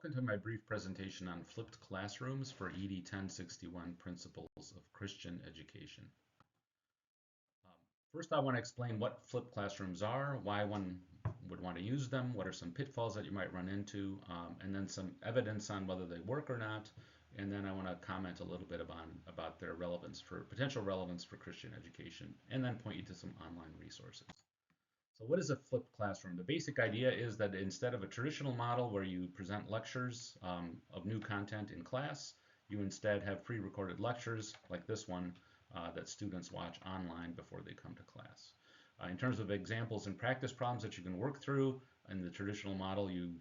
Welcome to my brief presentation on flipped classrooms for ED 1061 Principles of Christian Education. Um, First, I want to explain what flipped classrooms are, why one would want to use them, what are some pitfalls that you might run into, and then some evidence on whether they work or not. And then I want to comment a little bit about their relevance potential relevance for Christian education, and then point you to some online resources. So what is a flipped classroom? The basic idea is that instead of a traditional model where you present lectures of new content in class, you instead have pre-recorded lectures like this one that students watch online before they come to class. In terms of examples and practice problems that you can work through, in the traditional model, you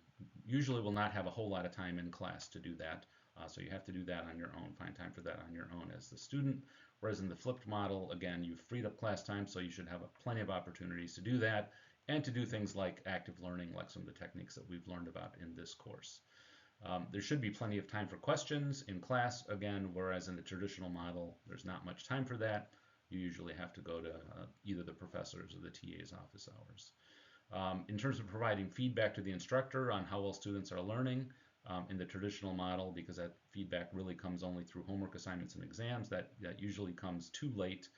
usually will not have a whole lot of time in class to do that. So you have to do that on your own, find time for that on your own as the student. Whereas in the flipped model, again, you've freed up class time, so you should have plenty of opportunities to do that and to do things like active learning, like some of the techniques that we've learned about in this course. There should be plenty of time for questions in class, again, whereas in the traditional model, there's not much time for that. You usually have to go to either the professor's or the TA's office hours. In terms of providing feedback to the instructor on how well students are learning, in the traditional model, because that feedback really comes only through homework assignments and exams, that usually comes too late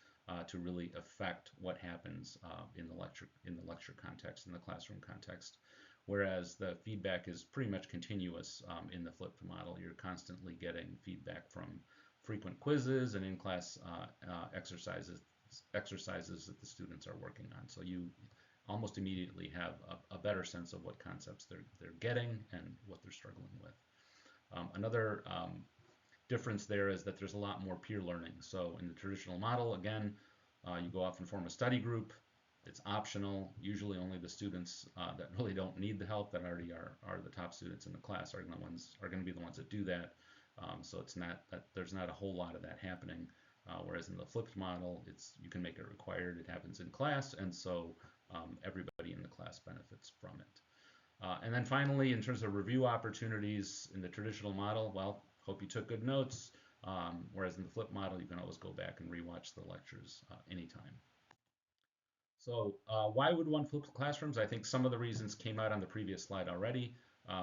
to really affect what happens in the lecture context, in the classroom context. Whereas the feedback is pretty much continuous in the flipped model. You're constantly getting feedback from frequent quizzes and in-class exercises that the students are working on. So you almost immediately have a better sense of what concepts they're getting and what they're struggling with. Another difference there is that there's a lot more peer learning. So in the traditional model, again, you go off and form a study group. It's optional. Usually only the students that really don't need the help, that already are the top students in the class, are going to be the ones that do that. So it's not that there's not a whole lot of that happening. Whereas in the flipped model, you can make it required. It happens in class, and so everybody in the class benefits from it. And then finally, in terms of review opportunities in the traditional model, well, hope you took good notes. Whereas in the flip model, you can always go back and rewatch the lectures anytime. So why would one flip classrooms? I think some of the reasons came out on the previous slide already.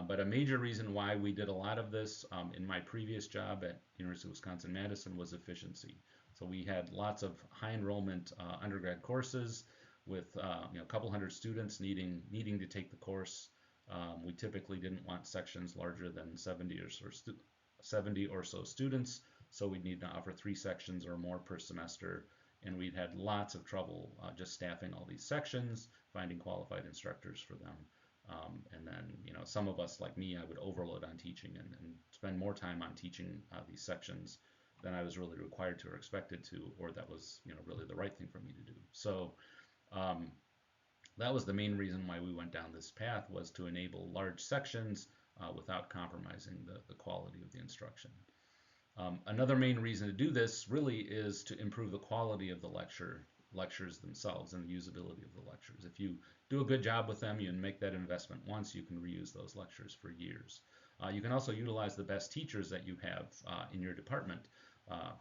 But a major reason why we did a lot of this in my previous job at University of Wisconsin-Madison was efficiency. So we had lots of high enrollment undergrad courses with a couple hundred students needing to take the course. We typically didn't want sections larger than 70 or so students, so we'd need to offer 3 sections or more per semester. And we'd had lots of trouble just staffing all these sections, finding qualified instructors for them. And then, some of us, like me, I would overload on teaching and spend more time on teaching these sections than I was really required to or expected to, or that was, really the right thing for me to do. So that was the main reason why we went down this path, was to enable large sections without compromising the quality of the instruction. Another main reason to do this really is to improve the quality of the lectures themselves and the usability of the lectures. If you do a good job with them, you can make that investment once, you can reuse those lectures for years. You can also utilize the best teachers that you have in your department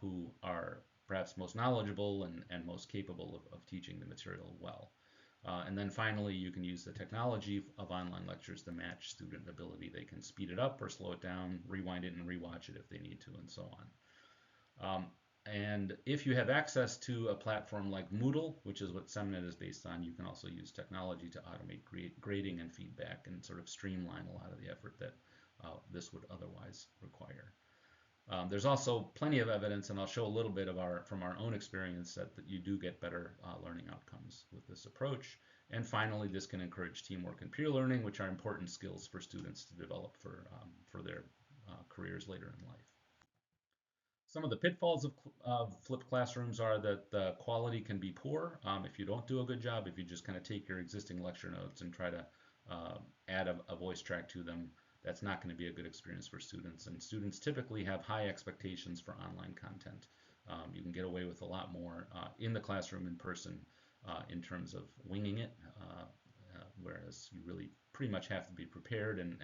who are perhaps most knowledgeable and most capable of teaching the material well. And then finally, you can use the technology of online lectures to match student ability. They can speed it up or slow it down, rewind it and rewatch it if they need to, and so on. And if you have access to a platform like Moodle, which is what SemNet is based on, you can also use technology to automate grading and feedback and sort of streamline a lot of the effort that this would otherwise require. There's also plenty of evidence, and I'll show a little bit from our own experience, that you do get better learning outcomes with this approach. And finally, this can encourage teamwork and peer learning, which are important skills for students to develop for their careers later in life. Some of the pitfalls of flipped classrooms are that the quality can be poor if you don't do a good job, if you just kind of take your existing lecture notes and try to add a voice track to them. That's not going to be a good experience for students, and students typically have high expectations for online content. You can get away with a lot more in the classroom in person in terms of winging it, whereas you really pretty much have to be prepared and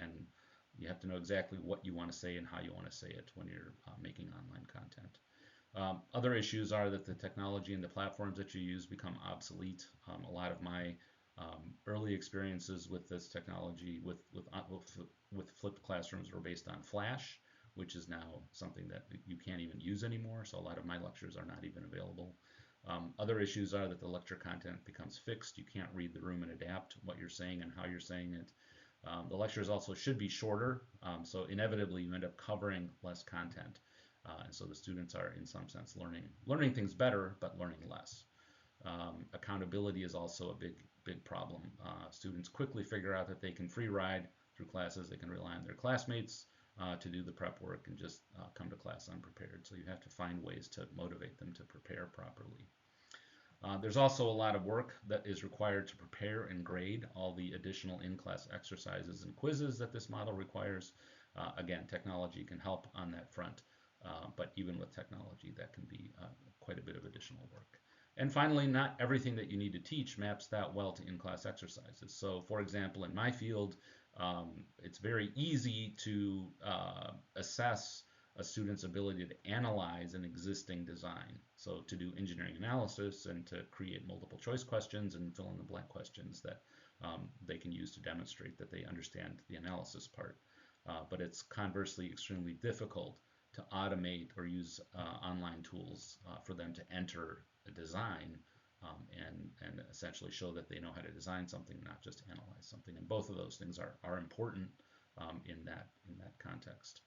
you have to know exactly what you want to say and how you want to say it when you're making online content. Other issues are that the technology and the platforms that you use become obsolete. A lot of my early experiences with this technology, with flipped classrooms were based on Flash, which is now something that you can't even use anymore. So a lot of my lectures are not even available. Other issues are that the lecture content becomes fixed. You can't read the room and adapt what you're saying and how you're saying it. The lectures also should be shorter, so inevitably you end up covering less content. And so the students are, in some sense, learning things better, but learning less. Accountability is also a big problem. Students quickly figure out that they can free ride through classes. They can rely on their classmates to do the prep work and just come to class unprepared. So you have to find ways to motivate them to prepare properly. There's also a lot of work that is required to prepare and grade all the additional in-class exercises and quizzes that this model requires. Again, technology can help on that front, but even with technology, that can be quite a bit of additional work. And finally, not everything that you need to teach maps that well to in-class exercises. So for example, in my field, it's very easy to assess a student's ability to analyze an existing design. So to do engineering analysis and to create multiple choice questions and fill in the blank questions that they can use to demonstrate that they understand the analysis part. But it's conversely extremely difficult to automate or use online tools for them to enter a design and essentially show that they know how to design something, not just analyze something. And both of those things are important in that context.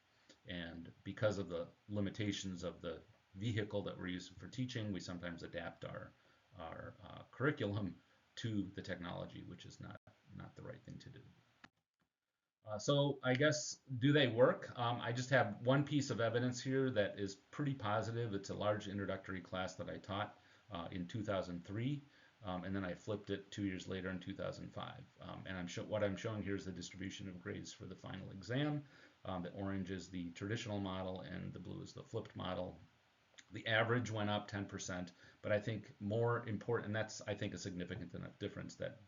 And because of the limitations of the vehicle that we're using for teaching, we sometimes adapt our curriculum to the technology, which is not the right thing to do. So I guess, do they work? I just have one piece of evidence here that is pretty positive. It's a large introductory class that I taught in 2003, and then I flipped it 2 years later in 2005. And what I'm showing here is the distribution of grades for the final exam. The orange is the traditional model and the blue is the flipped model. The average went up 10%, but I think more important, and that's, I think, a significant enough difference that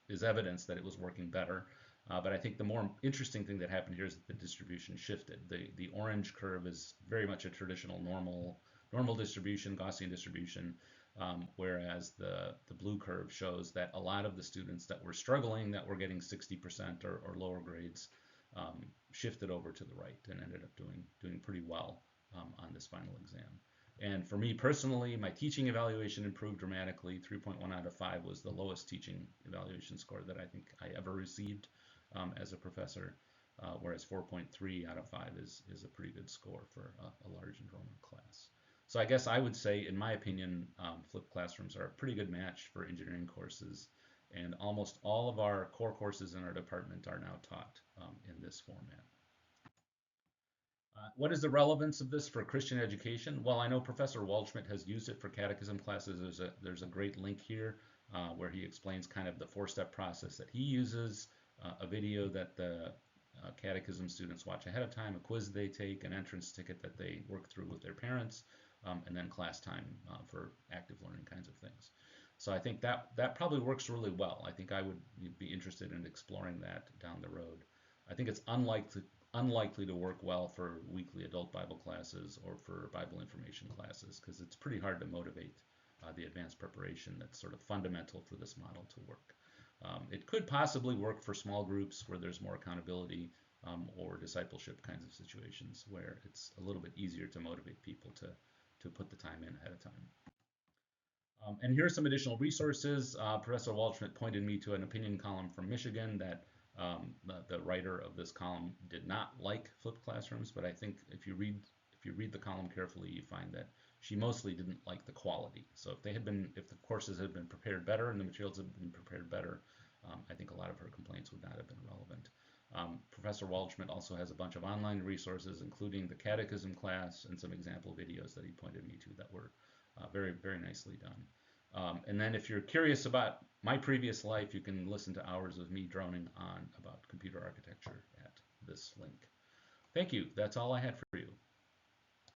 is evidence that it was working better. But I think the more interesting thing that happened here is that the distribution shifted. The orange curve is very much a traditional normal distribution, Gaussian distribution, whereas the blue curve shows that a lot of the students that were struggling, that were getting 60% or lower grades, shifted over to the right and ended up doing pretty well on this final exam. And for me personally, my teaching evaluation improved dramatically. 3.1 out of 5 was the lowest teaching evaluation score that I think I ever received as a professor, whereas 4.3 out of 5 is a pretty good score for a large enrollment class. So I guess I would say, in my opinion, flipped classrooms are a pretty good match for engineering courses, and almost all of our core courses in our department are now taught in this format. What is the relevance of this for Christian education? Well, I know Professor Waldschmidt has used it for catechism classes. There's a great link here where he explains kind of the 4-step process that he uses, a video that the catechism students watch ahead of time, a quiz they take, an entrance ticket that they work through with their parents, and then class time for active learning kinds of things. So I think that probably works really well. I think I would be interested in exploring that down the road. I think it's unlikely to work well for weekly adult Bible classes or for Bible information classes, because it's pretty hard to motivate the advanced preparation that's sort of fundamental for this model to work. It could possibly work for small groups where there's more accountability or discipleship kinds of situations where it's a little bit easier to motivate people to put the time in ahead of time. And here are some additional resources. Professor Waldschmidt pointed me to an opinion column from Michigan that the writer of this column did not like flipped classrooms, but I think if you read the column carefully, you find that she mostly didn't like the quality. So if the courses had been prepared better and the materials had been prepared better, I think a lot of her complaints would not have been relevant. Professor Waldschmidt also has a bunch of online resources, including the catechism class and some example videos that he pointed me to that were very, very nicely done. And then if you're curious about my previous life, you can listen to hours of me droning on about computer architecture at this link. Thank you. That's all I had for you.